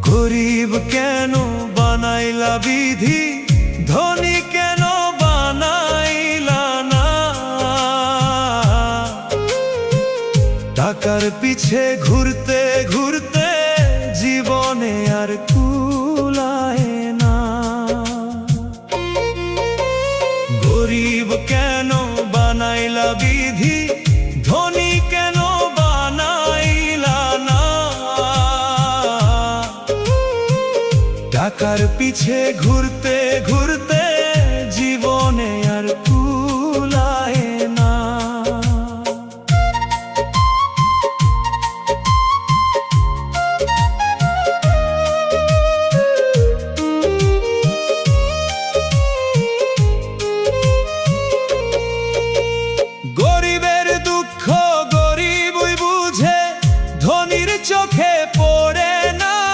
গরিব কেন বানাইলা বিধি, ধনী কেন বানাইলা না? টাকার পিছে ঘুরতে ঘুরতে জীবনে আর কুলায় না। গরিব কেন বানাইলা বিধি, ধনী কেন বানাইলা না? টাকার পিছে ঘুরতে ঘুরতে